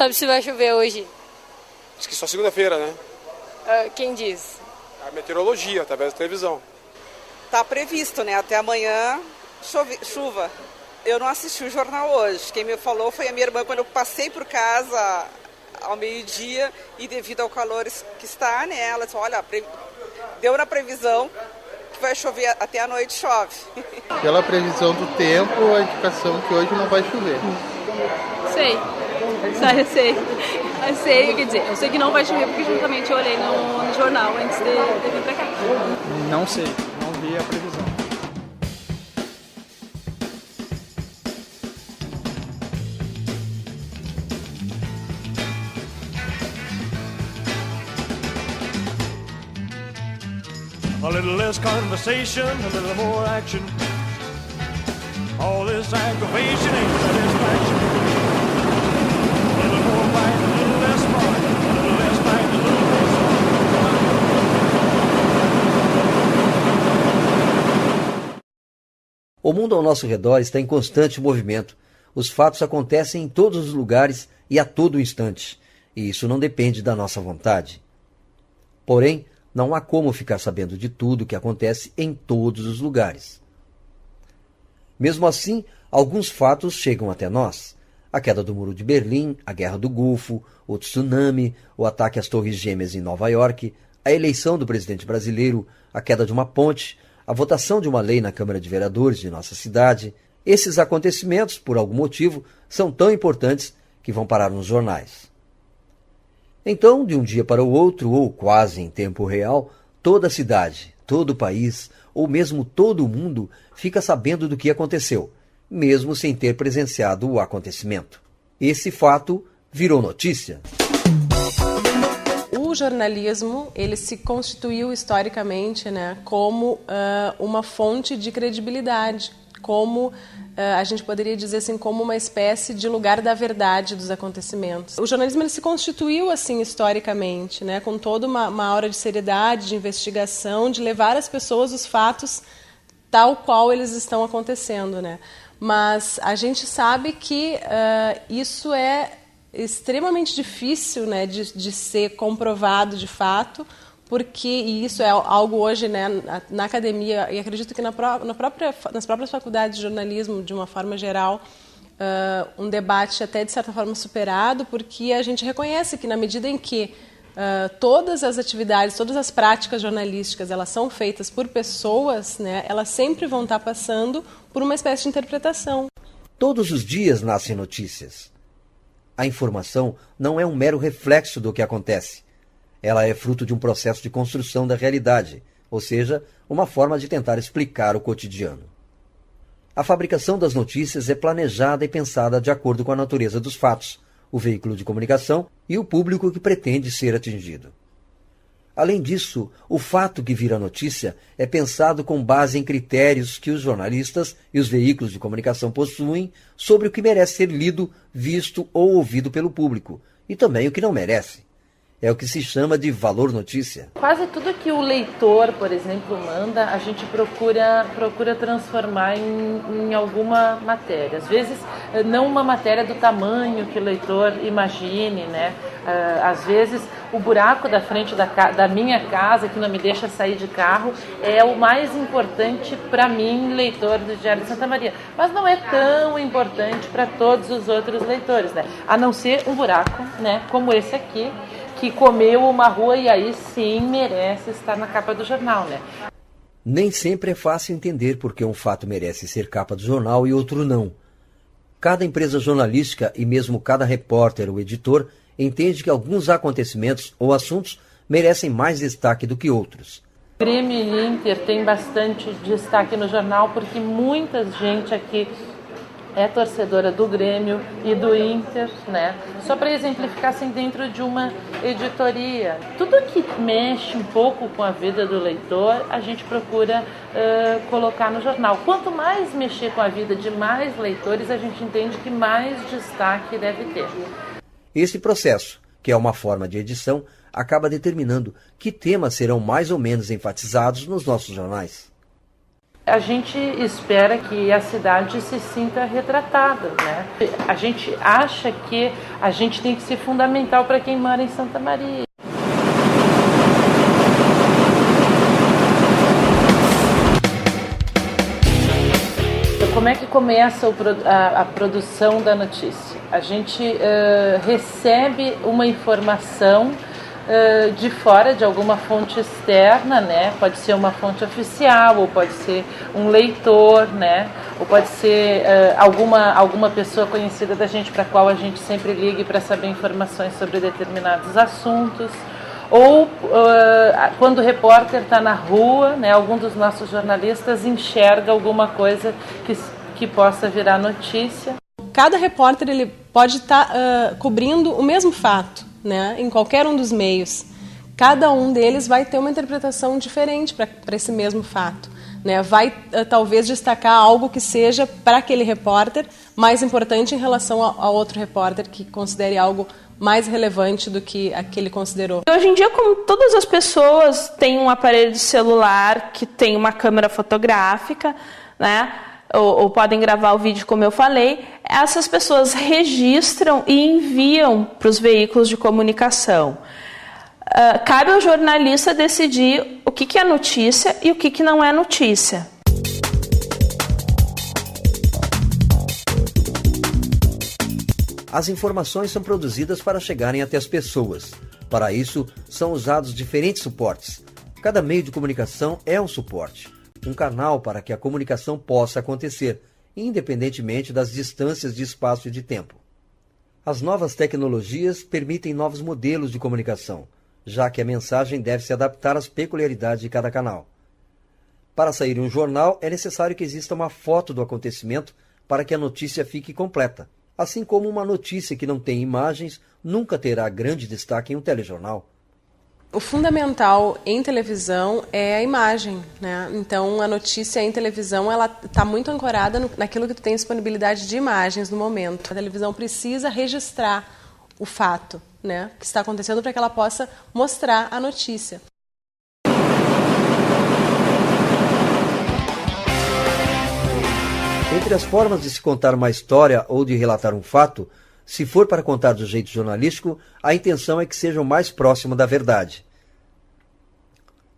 sabe se vai chover hoje. Diz que só segunda-feira, né? Quem diz? A meteorologia, através da televisão. Tá previsto, né? Até amanhã, chuva. Eu não assisti o jornal hoje. Quem me falou foi a minha irmã, quando eu passei por casa ao meio-dia, e devido ao calor que está, né? Ela disse, olha, deu na previsão que vai chover, até a noite chove. Pela previsão do tempo, a indicação é que hoje não vai chover. Sei, quer dizer, eu sei que não vai chover porque justamente eu olhei no jornal antes de vir pra cá. Não sei, não vi a previsão. A little less conversation, a little more action. All this aggravation ain't satisfaction. A little more fight, a little less fight, a little less fight, a little less. O mundo ao nosso redor está em constante movimento. Os fatos acontecem em todos os lugares e a todo instante. E isso não depende da nossa vontade. Porém, não há como ficar sabendo de tudo o que acontece em todos os lugares. Mesmo assim, alguns fatos chegam até nós. A queda do Muro de Berlim, a Guerra do Golfo, o tsunami, o ataque às Torres Gêmeas em Nova York, a eleição do presidente brasileiro, a queda de uma ponte, a votação de uma lei na Câmara de Vereadores de nossa cidade. Esses acontecimentos, por algum motivo, são tão importantes que vão parar nos jornais. Então, de um dia para o outro, ou quase em tempo real, toda a cidade, todo o país, ou mesmo todo o mundo fica sabendo do que aconteceu, mesmo sem ter presenciado o acontecimento. Esse fato virou notícia. O jornalismo, ele se constituiu historicamente, né, como uma fonte de credibilidade, como a gente poderia dizer assim, como uma espécie de lugar da verdade dos acontecimentos. O jornalismo, ele se constituiu assim historicamente, né, com toda uma aura de seriedade, de investigação, de levar às pessoas os fatos tal qual eles estão acontecendo, né? Mas a gente sabe que isso é extremamente difícil, né, de ser comprovado de fato, porque e isso é algo hoje, né, na academia, e acredito que nas próprias faculdades de jornalismo, de uma forma geral, um debate até de certa forma superado, porque a gente reconhece que na medida em que todas as atividades, todas as práticas jornalísticas, elas são feitas por pessoas, né, elas sempre vão estar passando por uma espécie de interpretação. Todos os dias nascem notícias. A informação não é um mero reflexo do que acontece. Ela é fruto de um processo de construção da realidade, ou seja, uma forma de tentar explicar o cotidiano. A fabricação das notícias é planejada e pensada de acordo com a natureza dos fatos, o veículo de comunicação e o público que pretende ser atingido. Além disso, o fato que vira notícia é pensado com base em critérios que os jornalistas e os veículos de comunicação possuem sobre o que merece ser lido, visto ou ouvido pelo público, e também o que não merece. É o que se chama de valor notícia. Quase tudo que o leitor, por exemplo, manda, a gente procura transformar em alguma matéria. Às vezes, não uma matéria do tamanho que o leitor imagine, né? Às vezes, o buraco da frente da minha casa, que não me deixa sair de carro, é o mais importante para mim, leitor do Diário de Santa Maria. Mas não é tão importante para todos os outros leitores, né? A não ser um buraco, né, como esse aqui, que comeu uma rua e aí sim merece estar na capa do jornal, né? Nem sempre é fácil entender por que um fato merece ser capa do jornal e outro não. Cada empresa jornalística e mesmo cada repórter ou editor entende que alguns acontecimentos ou assuntos merecem mais destaque do que outros. Grêmio e Inter tem bastante destaque no jornal porque muita gente aqui é torcedora do Grêmio e do Inter, né? Só para exemplificar, assim, dentro de uma editoria. Tudo que mexe um pouco com a vida do leitor, a gente procura colocar no jornal. Quanto mais mexer com a vida de mais leitores, a gente entende que mais destaque deve ter. Esse processo, que é uma forma de edição, acaba determinando que temas serão mais ou menos enfatizados nos nossos jornais. A gente espera que a cidade se sinta retratada, né? A gente acha que a gente tem que ser fundamental para quem mora em Santa Maria. Como é que começa a produção da notícia? A gente recebe uma informação de fora, de alguma fonte externa, né? Pode ser uma fonte oficial, ou pode ser um leitor, né? Ou pode ser alguma pessoa conhecida da gente, para a qual a gente sempre ligue para saber informações sobre determinados assuntos. Ou quando o repórter está na rua, né, algum dos nossos jornalistas enxerga alguma coisa que possa virar notícia. Cada repórter ele pode estar cobrindo o mesmo fato, né, em qualquer um dos meios. Cada um deles vai ter uma interpretação diferente para esse mesmo fato, né? Vai talvez destacar algo que seja para aquele repórter mais importante em relação a outro repórter que considere algo mais relevante do que aquele considerou. Hoje em dia, como todas as pessoas têm um aparelho de celular que tem uma câmera fotográfica, né? Ou podem gravar o vídeo, como eu falei, essas pessoas registram e enviam para os veículos de comunicação. Cabe ao jornalista decidir o que é notícia e o que não é notícia. As informações são produzidas para chegarem até as pessoas. Para isso, são usados diferentes suportes. Cada meio de comunicação é um suporte, um canal para que a comunicação possa acontecer, independentemente das distâncias de espaço e de tempo. As novas tecnologias permitem novos modelos de comunicação, já que a mensagem deve se adaptar às peculiaridades de cada canal. Para sair em um jornal, é necessário que exista uma foto do acontecimento para que a notícia fique completa. Assim como uma notícia que não tem imagens nunca terá grande destaque em um telejornal. O fundamental em televisão é a imagem, né? Então, a notícia em televisão ela está muito ancorada naquilo que tu tem disponibilidade de imagens no momento. A televisão precisa registrar o fato, né, que está acontecendo para que ela possa mostrar a notícia. Entre as formas de se contar uma história ou de relatar um fato, se for para contar do jeito jornalístico, a intenção é que seja o mais próximo da verdade.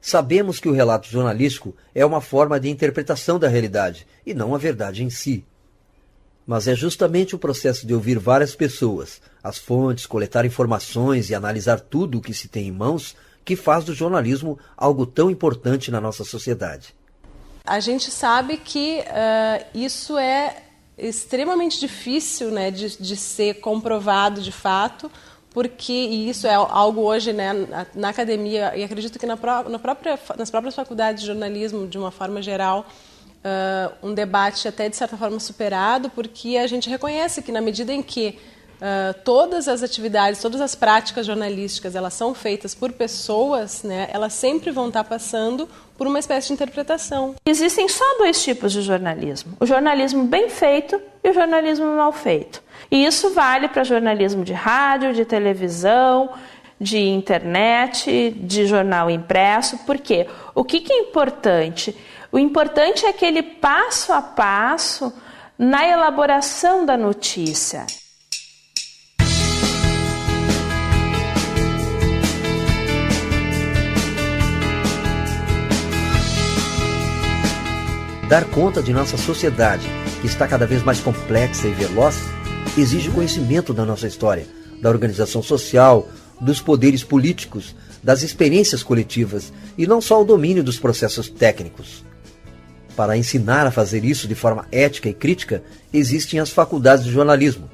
Sabemos que o relato jornalístico é uma forma de interpretação da realidade, e não a verdade em si. Mas é justamente o processo de ouvir várias pessoas, as fontes, coletar informações e analisar tudo o que se tem em mãos, que faz do jornalismo algo tão importante na nossa sociedade. A gente sabe que isso é extremamente difícil, né, de ser comprovado de fato, e isso é algo hoje, né, na academia, e acredito que nas próprias faculdades de jornalismo, de uma forma geral, um debate até de certa forma superado, porque a gente reconhece que na medida em que todas as atividades, todas as práticas jornalísticas, elas são feitas por pessoas, né, elas sempre vão estar passando por uma espécie de interpretação. Existem só dois tipos de jornalismo: o jornalismo bem feito e o jornalismo mal feito. E isso vale para jornalismo de rádio, de televisão, de internet, de jornal impresso. Por quê? O que é importante? O importante é aquele passo a passo na elaboração da notícia. Dar conta de nossa sociedade, que está cada vez mais complexa e veloz, exige conhecimento da nossa história, da organização social, dos poderes políticos, das experiências coletivas e não só o domínio dos processos técnicos. Para ensinar a fazer isso de forma ética e crítica, existem as faculdades de jornalismo.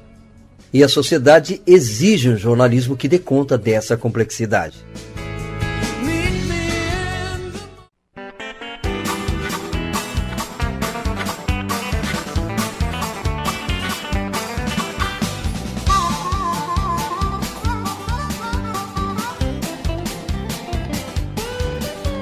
E a sociedade exige um jornalismo que dê conta dessa complexidade.